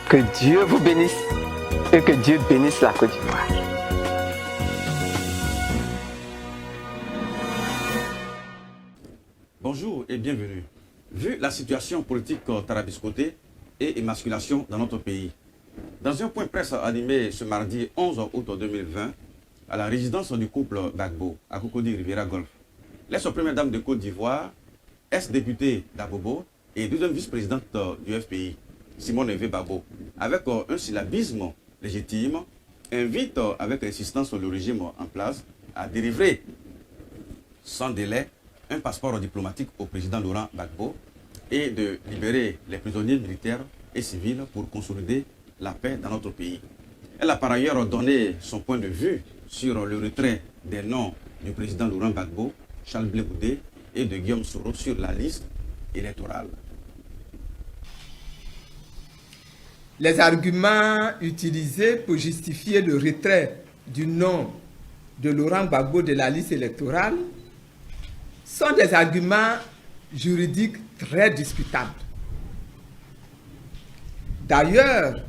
Que Dieu vous bénisse et que Dieu bénisse la Côte d'Ivoire. Bonjour et bienvenue. Vu la situation politique tarabiscotée et émasculation dans notre pays, dans un point presse animé ce mardi 11 août 2020 à la résidence du couple Gbagbo à Cocody Riviera Golf, l'ex-première dame de Côte d'Ivoire, ex-députée d'Abobo et deuxième vice-présidente du FPI, Simone Eve Gbagbo, avec un syllabisme légitime, invite avec insistance le régime en place à délivrer sans délai un passeport diplomatique au président Laurent Gbagbo et de libérer les prisonniers militaires et civils pour consolider la paix dans notre pays. Elle a par ailleurs donné son point de vue sur le retrait des noms du président Laurent Gbagbo, Charles Blé Goudé et de Guillaume Soro sur la liste électorale. Les arguments utilisés pour justifier le retrait du nom de Laurent Gbagbo de la liste électorale sont des arguments juridiques très discutables. D'ailleurs,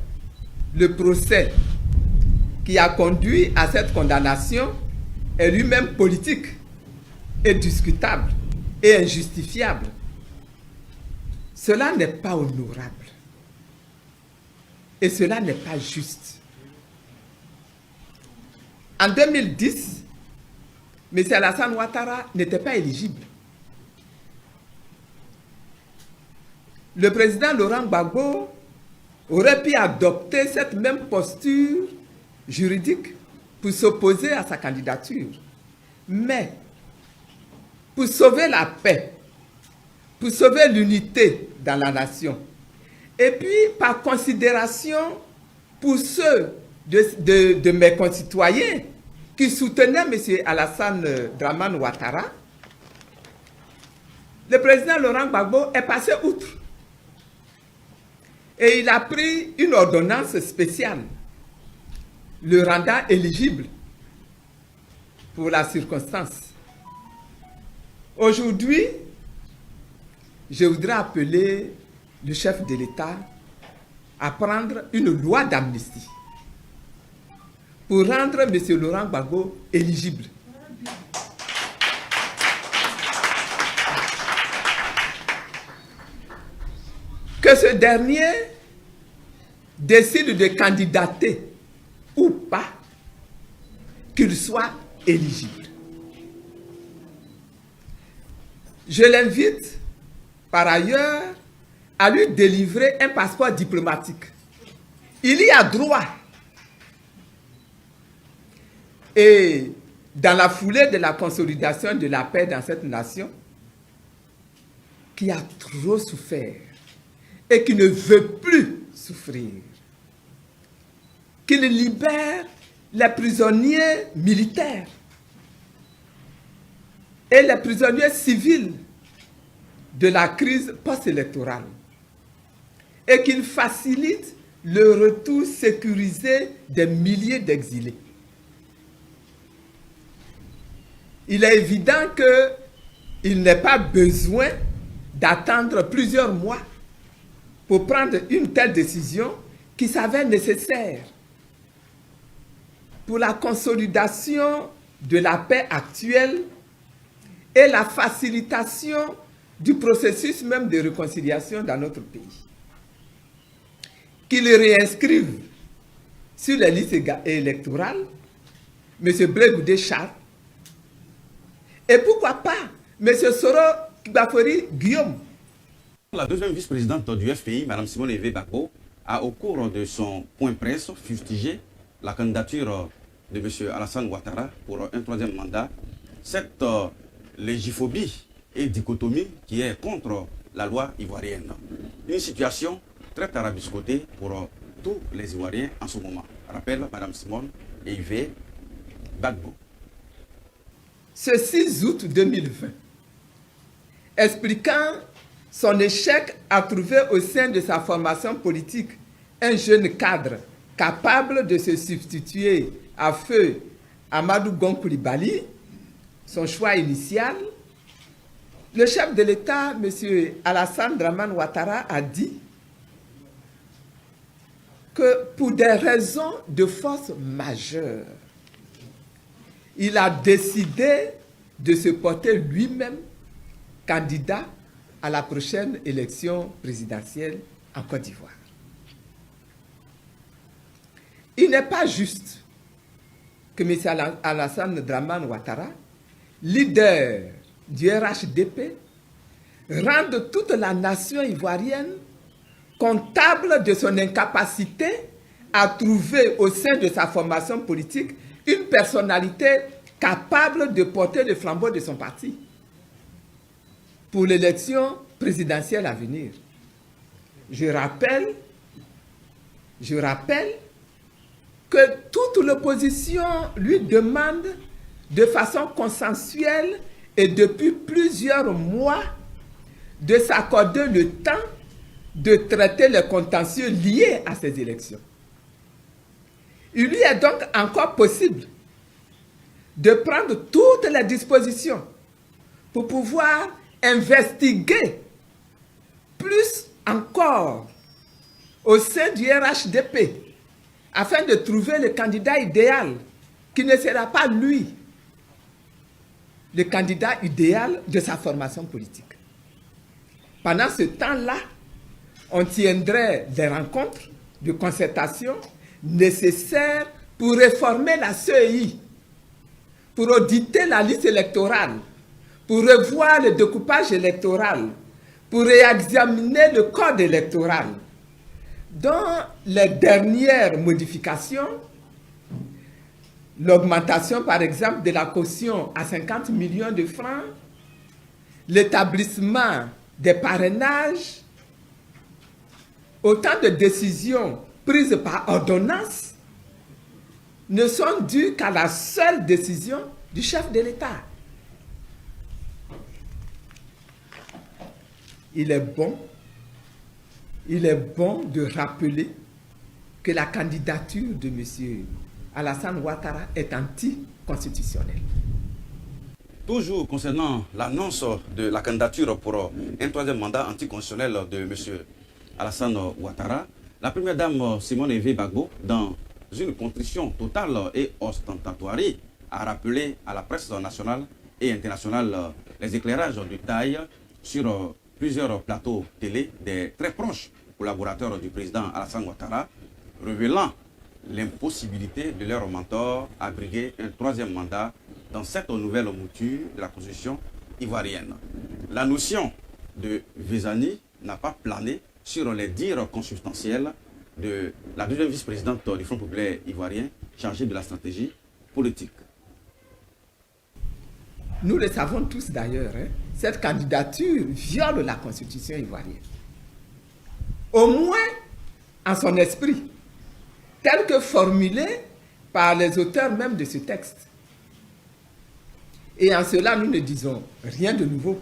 le procès qui a conduit à cette condamnation est lui-même politique et discutable et injustifiable. Cela n'est pas honorable. Et cela n'est pas juste. En 2010, M. Alassane Ouattara n'était pas éligible. Le président Laurent Gbagbo aurait pu adopter cette même posture juridique pour s'opposer à sa candidature. Mais pour sauver la paix, pour sauver l'unité dans la nation, et puis, par considération pour ceux de mes concitoyens qui soutenaient M. Alassane Dramane Ouattara, le président Laurent Gbagbo est passé outre. Et il a pris une ordonnance spéciale, le rendant éligible pour la circonstance. Aujourd'hui, je voudrais appeler le chef de l'État à prendre une loi d'amnistie pour rendre M. Laurent Gbagbo éligible. Que ce dernier décide de candidater ou pas, qu'il soit éligible. Je l'invite par ailleurs à lui délivrer un passeport diplomatique. Il y a droit. Et dans la foulée de la consolidation de la paix dans cette nation, qui a trop souffert et qui ne veut plus souffrir, qu'il libère les prisonniers militaires et les prisonniers civils de la crise post-électorale, et qu'il facilite le retour sécurisé des milliers d'exilés. Il est évident qu'il n'est pas besoin d'attendre plusieurs mois pour prendre une telle décision qui s'avère nécessaire pour la consolidation de la paix actuelle et la facilitation du processus même de réconciliation dans notre pays. Qu'il réinscrive sur les listes électorales M. Blé Goudé Charles et pourquoi pas M. Soro Gbagbo Guillaume. La deuxième vice-présidente du FPI, Mme Simone Eve Gbagbo, a au cours de son point presse fustigé la candidature de M. Alassane Ouattara pour un troisième mandat. Cette légiphobie et dichotomie qui est contre la loi ivoirienne. Une situation très tarabiscotée pour tous les Ivoiriens en ce moment. Rappelle Mme Simone Eve Gbagbo. Ce 6 août 2020, expliquant son échec à trouver au sein de sa formation politique un jeune cadre capable de se substituer à feu Amadou Gon Coulibaly, son choix initial, le chef de l'État, M. Alassane Dramane Ouattara, a dit que pour des raisons de force majeure, il a décidé de se porter lui-même candidat à la prochaine élection présidentielle en Côte d'Ivoire. Il n'est pas juste que M. Alassane Dramane Ouattara, leader du RHDP, rende toute la nation ivoirienne comptable de son incapacité à trouver au sein de sa formation politique une personnalité capable de porter le flambeau de son parti pour l'élection présidentielle à venir. Je rappelle que toute l'opposition lui demande de façon consensuelle et depuis plusieurs mois de s'accorder le temps de traiter les contentieux liés à ces élections. Il lui est donc encore possible de prendre toutes les dispositions pour pouvoir investiguer plus encore au sein du RHDP afin de trouver le candidat idéal qui ne sera pas lui, le candidat idéal de sa formation politique. Pendant ce temps-là, on tiendrait des rencontres de concertation nécessaires pour réformer la CEI, pour auditer la liste électorale, pour revoir le découpage électoral, pour réexaminer le code électoral. Dans les dernières modifications, l'augmentation par exemple de la caution à 50 millions de francs, l'établissement des parrainages, autant de décisions prises par ordonnance ne sont dues qu'à la seule décision du chef de l'État. Il est bon de rappeler que la candidature de M. Alassane Ouattara est anticonstitutionnelle. Toujours concernant l'annonce de la candidature pour un troisième mandat anticonstitutionnel de M. Alassane Ouattara, la première dame Simone Eve Gbagbo, dans une contrition totale et ostentatoire, a rappelé à la presse nationale et internationale les éclairages de taille sur plusieurs plateaux télé des très proches collaborateurs du président Alassane Ouattara, révélant l'impossibilité de leur mentor à briguer un troisième mandat dans cette nouvelle mouture de la Constitution ivoirienne. La notion de Vezani n'a pas plané sur les dires consubstantiels de la deuxième vice-présidente du Front populaire ivoirien chargée de la stratégie politique. Nous le savons tous d'ailleurs, cette candidature viole la Constitution ivoirienne. Au moins en son esprit, tel que formulé par les auteurs même de ce texte. Et en cela, nous ne disons rien de nouveau,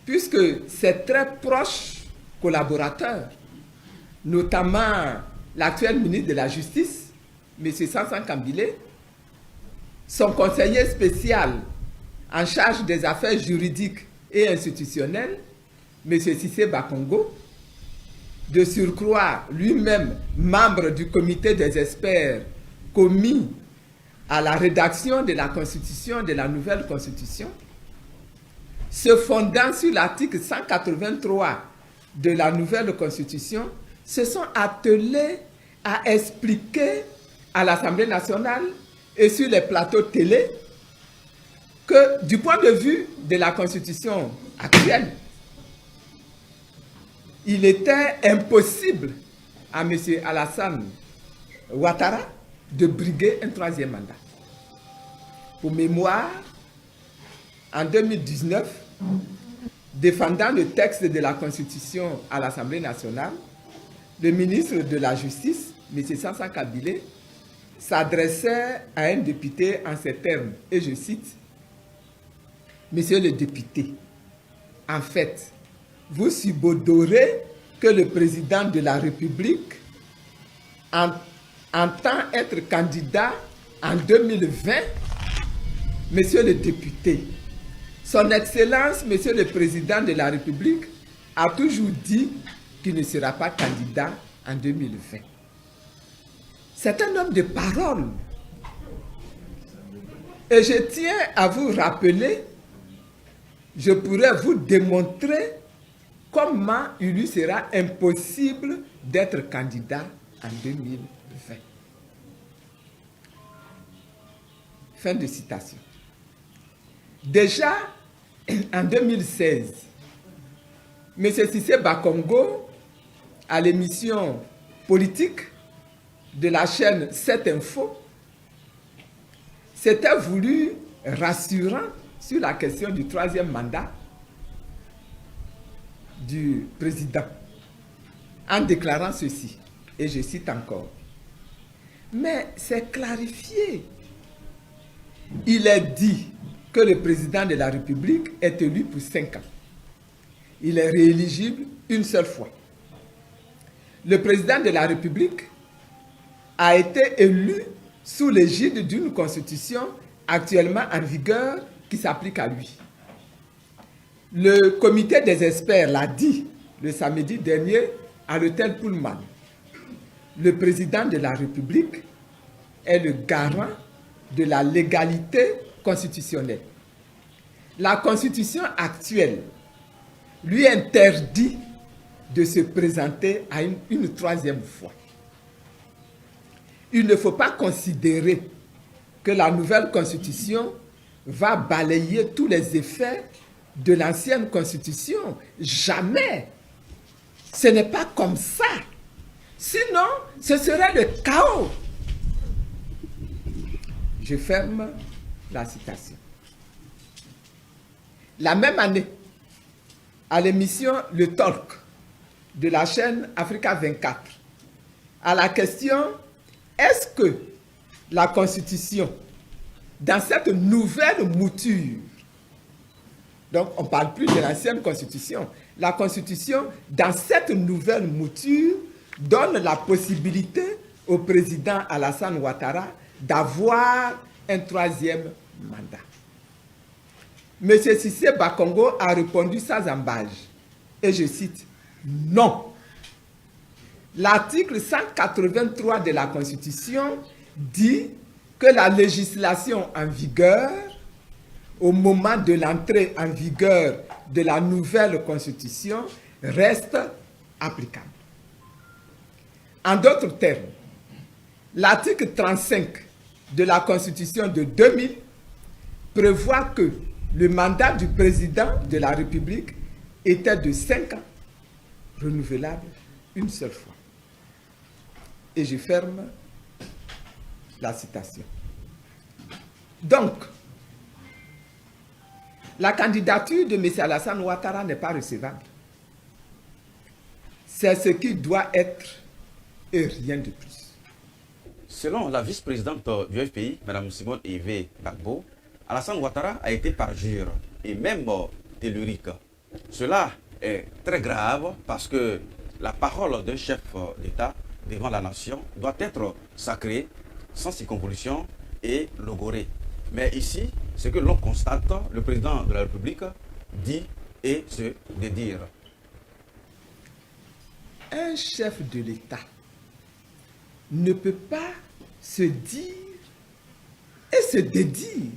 puisque ces très proches collaborateurs, notamment l'actuel ministre de la Justice, M. Sansan Kambilé, son conseiller spécial en charge des affaires juridiques et institutionnelles, M. Cissé Bakongo, de surcroît lui-même membre du comité des experts commis à la rédaction de la Constitution, de la nouvelle Constitution, se fondant sur l'article 183 de la nouvelle Constitution, se sont attelés à expliquer à l'Assemblée nationale et sur les plateaux télé que du point de vue de la Constitution actuelle, il était impossible à M. Alassane Ouattara de briguer un troisième mandat. Pour mémoire, en 2019, défendant le texte de la Constitution à l'Assemblée nationale, le ministre de la Justice, M. Sansan Kambilé, s'adressait à un député en ces termes, et je cite, « Monsieur le député, en fait, vous subodorez que le président de la République entend être candidat en 2020, Monsieur le député. Son Excellence, Monsieur le Président de la République, a toujours dit qu'il ne sera pas candidat en 2020. C'est un homme de parole. Et je tiens à vous rappeler, je pourrais vous démontrer comment il lui sera impossible d'être candidat en 2020. Fin de citation. Déjà, en 2016, M. Cissé Bakongo, à l'émission politique de la chaîne 7 Info, s'était voulu rassurant sur la question du troisième mandat du président, en déclarant ceci, et je cite encore, mais c'est clarifié. Il est dit que le président de la République est élu pour 5 ans. Il est rééligible une seule fois. Le président de la République a été élu sous l'égide d'une constitution actuellement en vigueur qui s'applique à lui. Le comité des experts l'a dit le samedi dernier à l'hôtel Pullman. Le président de la République est le garant de la légalité constitutionnelle. La constitution actuelle lui interdit de se présenter à une troisième fois. Il ne faut pas considérer que la nouvelle constitution va balayer tous les effets de l'ancienne constitution. Jamais. Ce n'est pas comme ça. Sinon, ce serait le chaos. Je ferme la citation. La même année, à l'émission Le Talk de la chaîne Africa 24, à la question « Est-ce que la Constitution, dans cette nouvelle mouture, donc on ne parle plus de l'ancienne Constitution, la Constitution, dans cette nouvelle mouture, donne la possibilité au président Alassane Ouattara d'avoir un troisième mandat. M. Cissé Bakongo a répondu sans embâge, et je cite, « Non. L'article 183 de la Constitution dit que la législation en vigueur, au moment de l'entrée en vigueur de la nouvelle Constitution, reste applicable. » En d'autres termes, l'article 35 de la Constitution de 2000 prévoit que le mandat du président de la République était de 5 ans, renouvelable une seule fois. Et je ferme la citation. Donc, la candidature de M. Alassane Ouattara n'est pas recevable. C'est ce qui doit être et rien de plus. Selon la vice-présidente du FPI, Mme Simone Yves Gbagbo, Alassane Ouattara a été parjure et même tellurique. Cela est très grave parce que la parole d'un chef d'État devant la nation doit être sacrée, sans circonvolution et logorée. Mais ici, ce que l'on constate, le président de la République dit et se dédire. Un chef de l'État ne peut pas se dire et se dédire,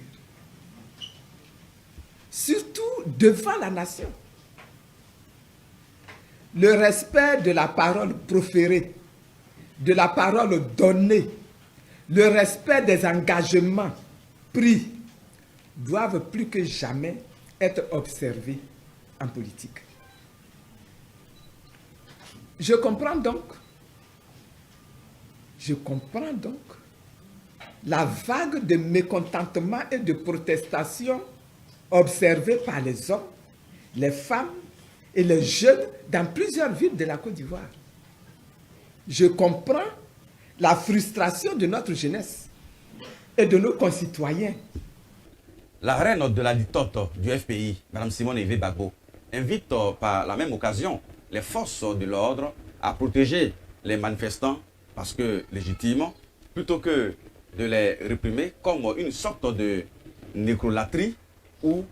surtout devant la nation. Le respect de la parole proférée, de la parole donnée, le respect des engagements pris doivent plus que jamais être observés en politique. Je comprends donc la vague de mécontentement et de protestation observée par les hommes, les femmes et les jeunes dans plusieurs villes de la Côte d'Ivoire. Je comprends la frustration de notre jeunesse et de nos concitoyens. La reine de la litote du FPI, Mme Simone Yves Gbagbo, invite par la même occasion les forces de l'ordre à protéger les manifestants parce que légitimes, plutôt que de les réprimer comme une sorte de nécrolatrie ou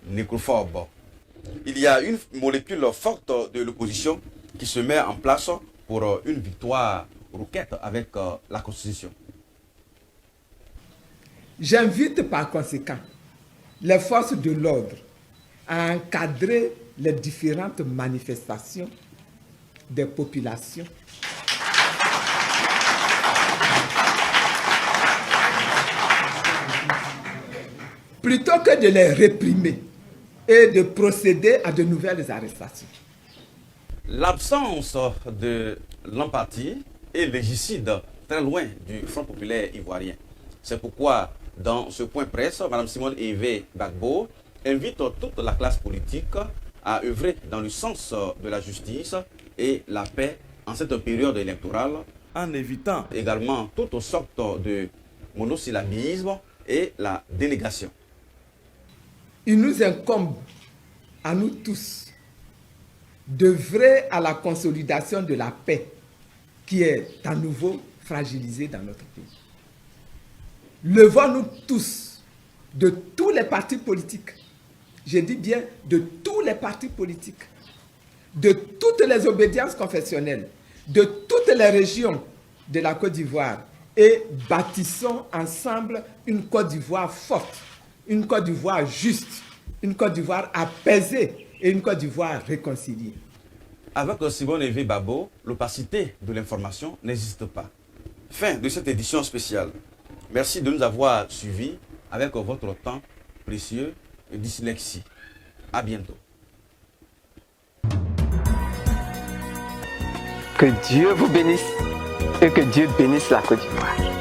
nécrophobe. Il y a une molécule forte de l'opposition qui se met en place pour une victoire requête avec la Constitution. J'invite par conséquent les forces de l'ordre à encadrer les différentes manifestations des populations plutôt que de les réprimer et de procéder à de nouvelles arrestations. L'absence de l'empathie est légicide très loin du Front populaire ivoirien. C'est pourquoi, dans ce point presse, Mme Simone Hervé Gbagbo invite toute la classe politique à œuvrer dans le sens de la justice et la paix en cette période électorale, en évitant également toutes sortes de monosyllabisme et la dénégation. Il nous incombe à nous tous d'œuvrer à la consolidation de la paix qui est à nouveau fragilisée dans notre pays. Levons-nous tous, de tous les partis politiques, je dis bien de tous les partis politiques, de toutes les obédiences confessionnelles, de toutes les régions de la Côte d'Ivoire et bâtissons ensemble une Côte d'Ivoire forte, une Côte d'Ivoire juste, une Côte d'Ivoire apaisée et une Côte d'Ivoire réconciliée. Avec Simone Hervé Gbagbo, l'opacité de l'information n'existe pas. Fin de cette édition spéciale. Merci de nous avoir suivis avec votre temps précieux et dyslexie. À bientôt. Que Dieu vous bénisse et que Dieu bénisse la Côte d'Ivoire.